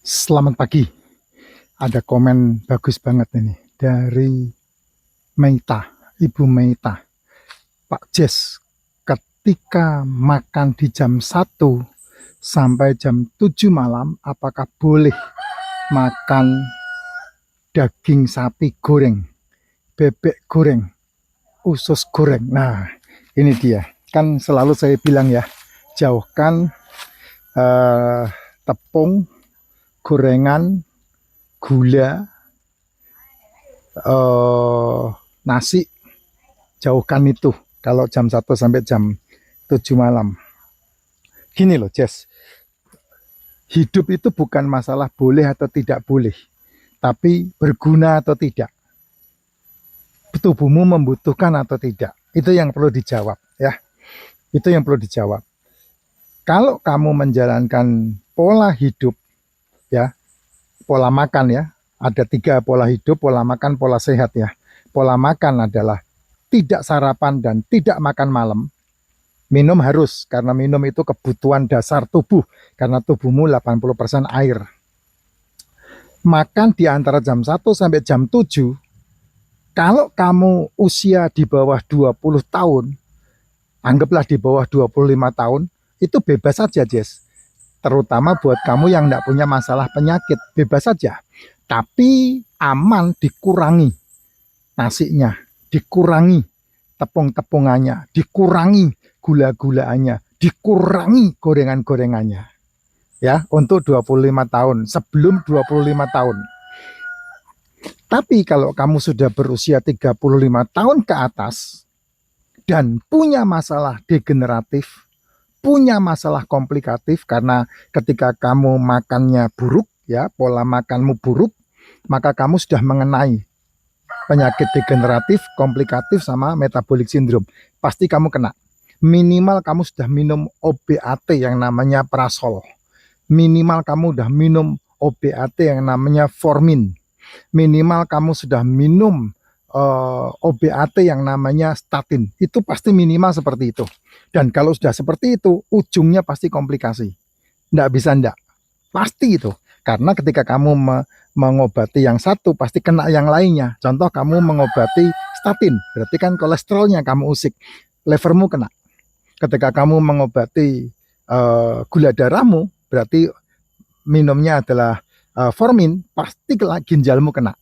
Selamat pagi. Ada komen bagus banget ini dari Meita, Ibu Meita. Pak Jess, ketika makan di jam 1 sampai jam 7 malam, apakah boleh makan daging sapi goreng, bebek goreng, usus goreng? Nah, ini dia. Kan selalu saya bilang ya, jauhkan tepung, gorengan, gula, nasi, jauhkan itu kalau jam 1 sampai jam 7 malam. Gini loh Jess, hidup itu bukan masalah boleh atau tidak boleh, tapi berguna atau tidak. Tubuhmu membutuhkan atau tidak, itu yang perlu dijawab ya. Itu yang perlu dijawab. Kalau kamu menjalankan pola hidup ya, pola makan ya, ada 3 pola hidup, pola makan, pola sehat ya. Pola makan adalah tidak sarapan dan tidak makan malam. Minum harus, karena minum itu kebutuhan dasar tubuh, karena tubuhmu 80% air. Makan di antara jam 1 sampai jam 7. Kalau kamu usia di bawah 20 tahun, anggaplah di bawah 25 tahun, itu bebas saja Jess. Terutama buat kamu yang tidak punya masalah penyakit, bebas saja. Tapi aman dikurangi nasinya, dikurangi tepung-tepungannya, dikurangi gula-gulaannya, dikurangi gorengan-gorengannya. Ya, untuk 25 tahun, sebelum 25 tahun. Tapi kalau kamu sudah berusia 35 tahun ke atas dan punya masalah degeneratif, punya masalah komplikatif, karena ketika kamu makannya buruk, ya, pola makanmu buruk, maka kamu sudah mengenai penyakit degeneratif, komplikatif, sama metabolic syndrome. Pasti kamu kena. Minimal kamu sudah minum OBAT yang namanya Prasol. Minimal kamu sudah minum OBAT yang namanya Formin. Minimal kamu sudah minum OBAT yang namanya statin. Itu pasti minimal seperti itu. Dan kalau sudah seperti itu, ujungnya pasti komplikasi. Nggak bisa ndak. Pasti itu. Karena ketika kamu mengobati yang satu, pasti kena yang lainnya. Contoh kamu mengobati statin, berarti kan kolesterolnya kamu usik. Levermu kena. Ketika kamu mengobati gula darahmu, berarti minumnya adalah formin, pasti ginjalmu kena.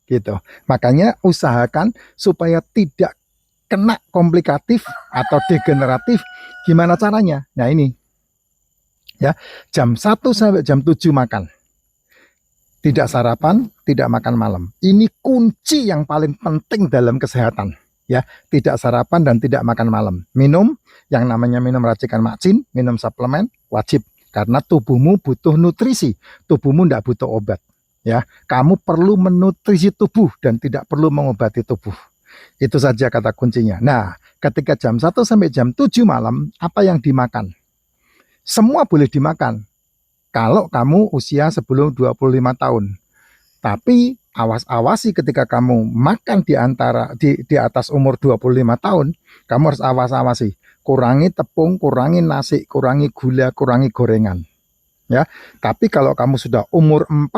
Gitu. Makanya usahakan supaya tidak kena komplikatif atau degeneratif. Gimana caranya? Nah ini ya, jam 1 sampai jam 7 makan, tidak sarapan, tidak makan malam. Ini kunci yang paling penting dalam kesehatan ya. Tidak sarapan dan tidak makan malam. Minum yang namanya minum racikan makcin, minum suplemen wajib, karena tubuhmu butuh nutrisi, tubuhmu tidak butuh obat ya. Kamu perlu menutrisi tubuh dan tidak perlu mengobati tubuh. Itu saja kata kuncinya. Nah, ketika jam 1 sampai jam 7 malam, apa yang dimakan? Semua boleh dimakan kalau kamu usia sebelum 25 tahun. Tapi awas-awasi ketika kamu makan di atas umur 25 tahun, kamu harus awas-awasi. Kurangi tepung, kurangi nasi, kurangi gula, kurangi gorengan. Ya, tapi kalau kamu sudah umur 40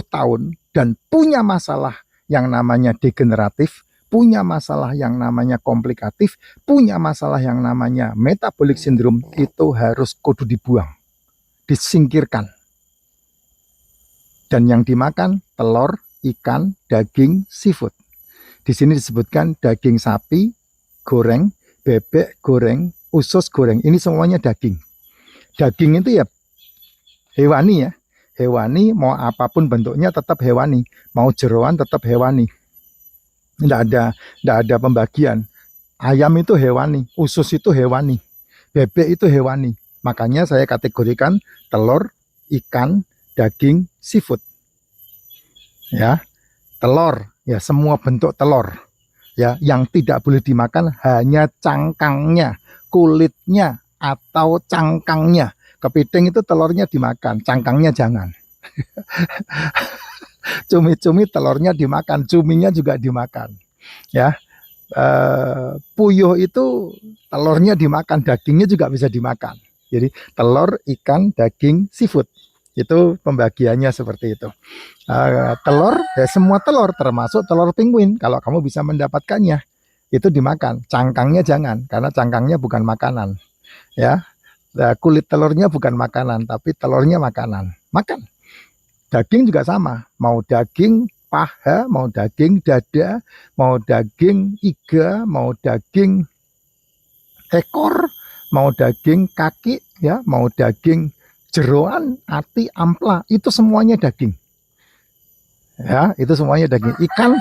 tahun dan punya masalah yang namanya degeneratif, punya masalah yang namanya komplikatif, punya masalah yang namanya metabolic syndrome, itu harus kudu dibuang, disingkirkan. Dan yang dimakan telur, ikan, daging, seafood. Di sini disebutkan daging sapi goreng, bebek goreng, usus goreng. Ini semuanya daging. Daging itu ya hewani ya. Hewani, mau apapun bentuknya tetap hewani. Mau jeroan tetap hewani. Tidak ada pembagian. Ayam itu hewani, usus itu hewani, bebek itu hewani. Makanya saya kategorikan telur, ikan, daging, seafood. Ya, telur, ya semua bentuk telur. Ya, yang tidak boleh dimakan hanya cangkangnya, kulitnya atau cangkangnya. Kepiting itu telurnya dimakan, cangkangnya jangan. Cumi-cumi telurnya dimakan, cuminya juga dimakan. Ya, puyuh itu telurnya dimakan, dagingnya juga bisa dimakan. Jadi telur, ikan, daging, seafood. Itu pembagiannya seperti itu. Telur, ya semua telur termasuk telur penguin. Kalau kamu bisa mendapatkannya, itu dimakan. Cangkangnya jangan, karena cangkangnya bukan makanan. Ya, kulit telurnya bukan makanan, tapi telurnya makanan. Makan. Daging juga sama. Mau daging paha, mau daging dada, mau daging iga, mau daging ekor, mau daging kaki, ya, mau daging jeroan, ati, ampla, itu semuanya daging. Ya, itu semuanya daging. Ikan,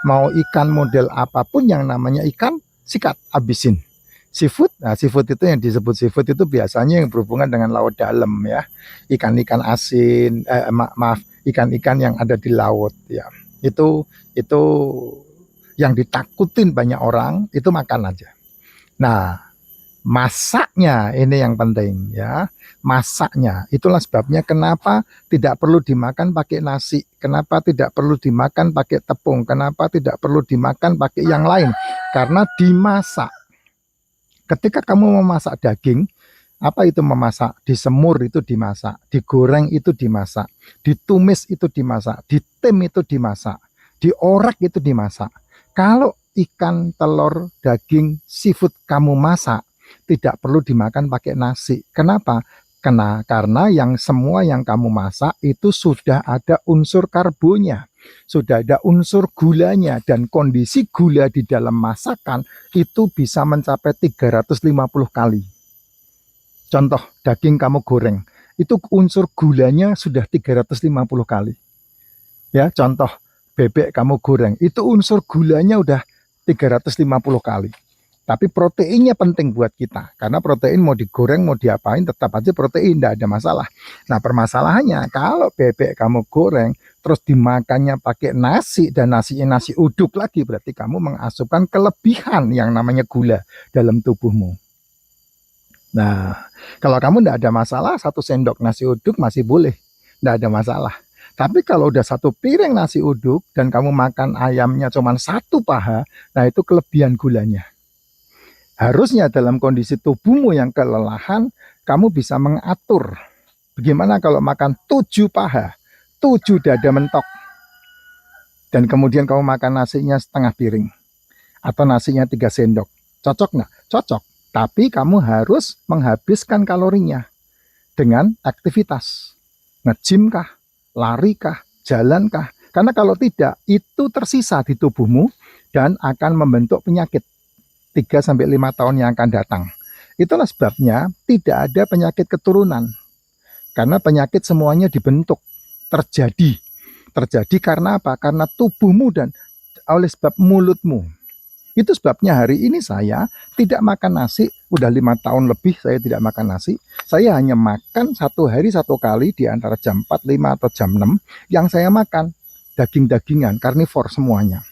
mau ikan model apapun yang namanya ikan, sikat, habisin. Seafood, nah seafood itu yang disebut seafood itu biasanya yang berhubungan dengan laut dalam ya. Ikan-ikan asin, maaf, ikan-ikan yang ada di laut ya. Itu yang ditakutin banyak orang, itu makan aja. Nah, masaknya ini yang penting ya. Masaknya, itulah sebabnya kenapa tidak perlu dimakan pakai nasi, kenapa tidak perlu dimakan pakai tepung, kenapa tidak perlu dimakan pakai yang lain, karena dimasak. Ketika kamu memasak daging, apa itu memasak? Disemur itu dimasak, digoreng itu dimasak, ditumis itu dimasak, ditim itu dimasak, diorek itu dimasak. Kalau ikan, telur, daging, seafood kamu masak, tidak perlu dimakan pakai nasi. Kenapa? Karena yang semua yang kamu masak itu sudah ada unsur karbonya, sudah ada unsur gulanya, dan kondisi gula di dalam masakan itu bisa mencapai 350 kali. Contoh, daging kamu goreng, itu unsur gulanya sudah 350 kali. Ya, contoh, bebek kamu goreng, itu unsur gulanya udah 350 kali. Tapi proteinnya penting buat kita, karena protein mau digoreng, mau diapain, tetap aja protein, tidak ada masalah. Nah, permasalahannya, kalau bebek kamu goreng, terus dimakannya pakai nasi, dan nasinya nasi uduk lagi, berarti kamu mengasupkan kelebihan yang namanya gula dalam tubuhmu. Nah, kalau kamu tidak ada masalah, 1 sendok nasi uduk masih boleh, tidak ada masalah. Tapi kalau udah 1 piring nasi uduk, dan kamu makan ayamnya cuma 1 paha, nah itu kelebihan gulanya. Harusnya dalam kondisi tubuhmu yang kelelahan, kamu bisa mengatur. Bagaimana kalau makan 7 paha, 7 dada mentok, dan kemudian kamu makan nasinya setengah piring, atau nasinya 3 sendok. Cocok nggak? Cocok. Tapi kamu harus menghabiskan kalorinya dengan aktivitas. Nge-gym kah? Lari kah? Jalan kah? Karena kalau tidak, itu tersisa di tubuhmu dan akan membentuk penyakit 3-5 tahun yang akan datang. Itulah sebabnya tidak ada penyakit keturunan. Karena penyakit semuanya dibentuk, terjadi. Terjadi karena apa? Karena tubuhmu dan oleh sebab mulutmu. Itu sebabnya hari ini saya tidak makan nasi, udah 5 tahun lebih saya tidak makan nasi. Saya hanya makan 1 hari 1 kali di antara jam 4, 5 atau jam 6. Yang saya makan daging-dagingan, karnivor semuanya.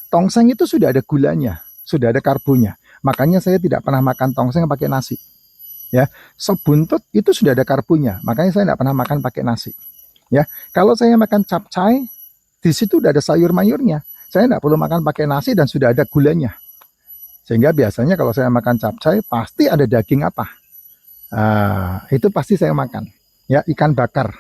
Tongseng itu sudah ada gulanya, sudah ada karbonya. Makanya saya tidak pernah makan tongseng pakai nasi. Ya, sop buntut itu sudah ada karbonya, makanya saya tidak pernah makan pakai nasi. Ya, kalau saya makan capcay, di situ sudah ada sayur mayurnya. Saya tidak perlu makan pakai nasi dan sudah ada gulanya. Sehingga biasanya kalau saya makan capcay pasti ada daging apa? Itu pasti saya makan. Ya, ikan bakar.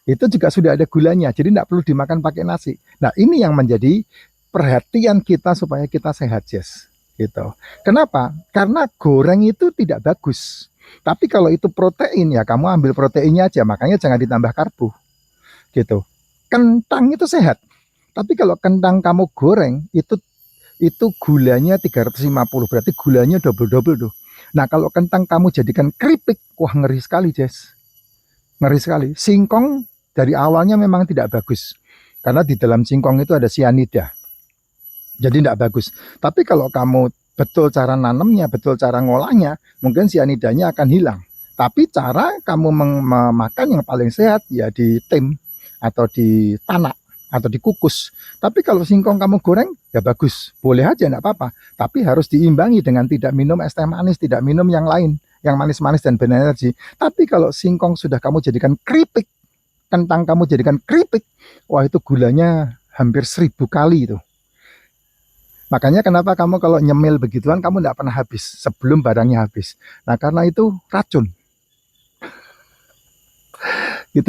Itu juga sudah ada gulanya, jadi tidak perlu dimakan pakai nasi. Nah, ini yang menjadi perhatian kita supaya kita sehat, Jess. Gitu. Kenapa? Karena goreng itu tidak bagus. Tapi kalau itu protein, ya kamu ambil proteinnya aja, makanya jangan ditambah karbo. Gitu. Kentang itu sehat. Tapi kalau kentang kamu goreng, itu gulanya 350, berarti gulanya double-double tuh. Nah, kalau kentang kamu jadikan keripik, wah ngeri sekali, Jess. Ngeri sekali. Singkong dari awalnya memang tidak bagus. Karena di dalam singkong itu ada sianida. Jadi tidak bagus. Tapi kalau kamu betul cara nanamnya, betul cara ngolahnya, mungkin sianidanya akan hilang. Tapi cara kamu memakan yang paling sehat ya di tim atau di tanak atau dikukus. Tapi kalau singkong kamu goreng ya bagus, boleh aja tidak apa-apa. Tapi harus diimbangi dengan tidak minum es teh manis, tidak minum yang lain, yang manis-manis dan berenergi. Tapi kalau singkong sudah kamu jadikan keripik, kentang kamu jadikan keripik, wah itu gulanya hampir 1000 kali itu. Makanya kenapa kamu kalau nyemil begituan kamu tidak pernah habis sebelum barangnya habis. Nah, karena itu racun.